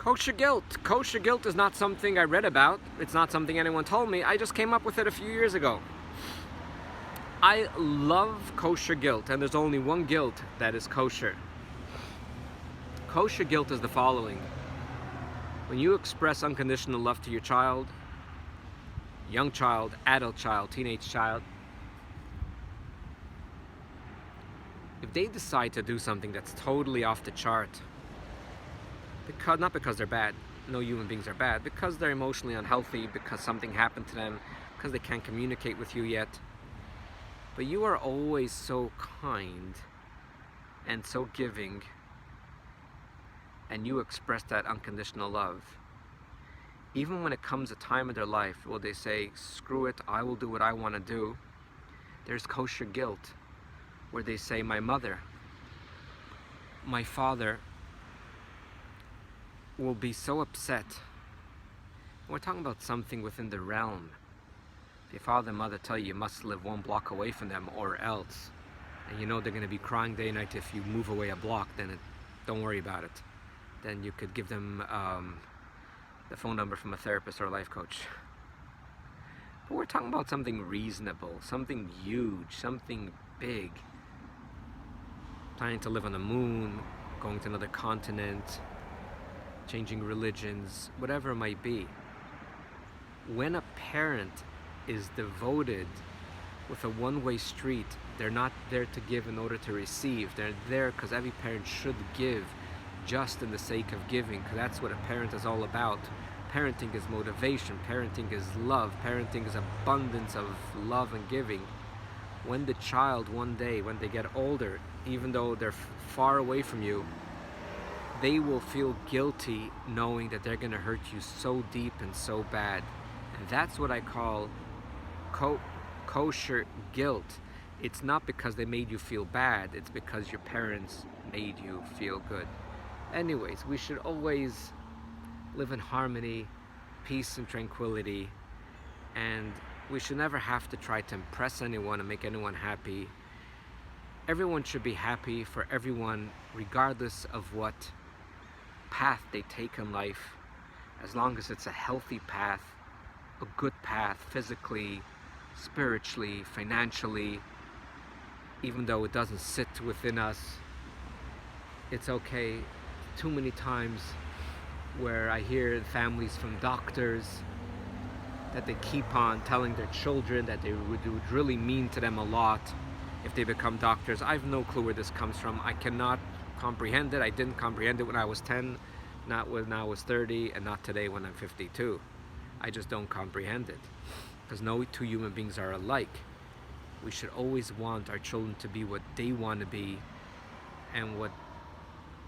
Kosher guilt. Kosher guilt is not something I read about. It's not something anyone told me. I just came up with it a few years ago. I love kosher guilt, and there's only one guilt that is kosher. Kosher guilt is the following. When you express unconditional love to your child, young child, adult child, teenage child, if they decide to do something that's totally off the chart, not because they're bad, no human beings are bad, because they're emotionally unhealthy, because something happened to them, because they can't communicate with you yet, but you are always so kind and so giving, and you express that unconditional love. Even when it comes a time in their life where they say, screw it, I will do what I want to do, there's kosher guilt, where they say, my mother, my father will be so upset. We're talking about something within the realm. If your father and mother tell you you must live one block away from them or else, and you know they're going to be crying day and night if you move away a block, then don't worry about it. Then you could give them the phone number from a therapist or a life coach. But we're talking about something reasonable, something huge, something big. Planning to live on the moon, going to another continent, changing religions, whatever it might be. When a parent is devoted with a one-way street, they're not there to give in order to receive. They're there because every parent should give just in the sake of giving, because that's what a parent is all about. Parenting is motivation, parenting is love, parenting is abundance of love and giving. When the child one day, when they get older, even though they're far away from you, they will feel guilty knowing that they're going to hurt you so deep and so bad. And that's what I call kosher guilt. It's not because they made you feel bad, it's because your parents made you feel good. Anyways, we should always live in harmony, peace and tranquility, and we should never have to try to impress anyone and make anyone happy. Everyone should be happy for everyone, regardless of what path they take in life, as long as it's a healthy path, a good path, physically, spiritually, financially. Even though it doesn't sit within us, it's okay. Too many times where I hear families from doctors that they keep on telling their children that they would really mean to them a lot if they become doctors. I have no clue where this comes from. I cannot comprehend it. I didn't comprehend it when I was 10, not when I was 30, and not today when I'm 52. I just don't comprehend it, because no two human beings are alike. We should always want our children to be what they want to be and what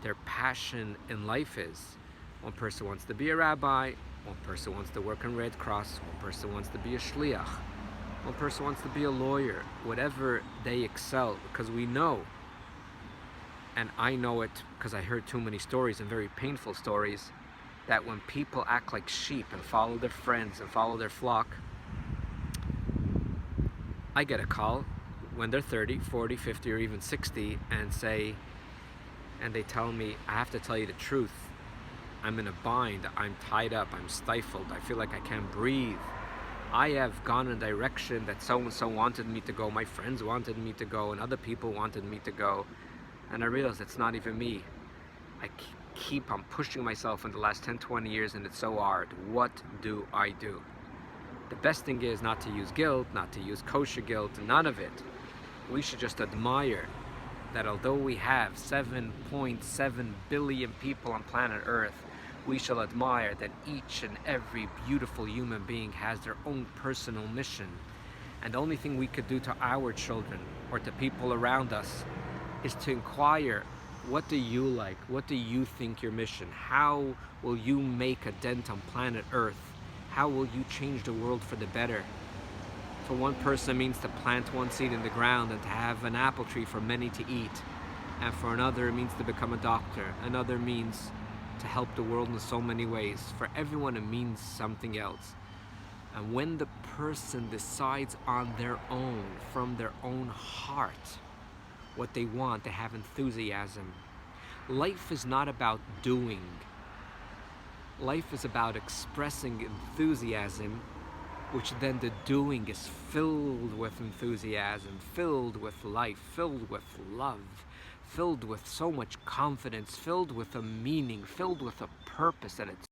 their passion in life is. One person wants to be a rabbi, one person wants to work in Red Cross, one person wants to be a shliach, one person wants to be a lawyer, whatever they excel, because we know, and I know it because I heard too many stories, and very painful stories, that when people act like sheep and follow their friends and follow their flock, I get a call when they're 30, 40, 50, or even 60 and they tell me, I have to tell you the truth. I'm in a bind, I'm tied up, I'm stifled, I feel like I can't breathe. I have gone in a direction that so-and-so wanted me to go, my friends wanted me to go, and other people wanted me to go. And I realized it's not even me. I keep on pushing myself in the last 10, 20 years, and it's so hard. What do I do? The best thing is not to use guilt, not to use kosher guilt, none of it. We should just admire that although we have 7.7 billion people on planet Earth, we shall admire that each and every beautiful human being has their own personal mission. And the only thing we could do to our children or to people around us is to inquire, what do you like? What do you think your mission? How will you make a dent on planet Earth? How will you change the world for the better? For one person, it means to plant one seed in the ground and to have an apple tree for many to eat. And for another, it means to become a doctor. Another means to help the world in so many ways. For everyone, it means something else. And when the person decides on their own, from their own heart, what they want, they have enthusiasm. Life is not about doing. Life is about expressing enthusiasm, which then the doing is filled with enthusiasm, filled with life, filled with love, filled with so much confidence, filled with a meaning, filled with a purpose, and it's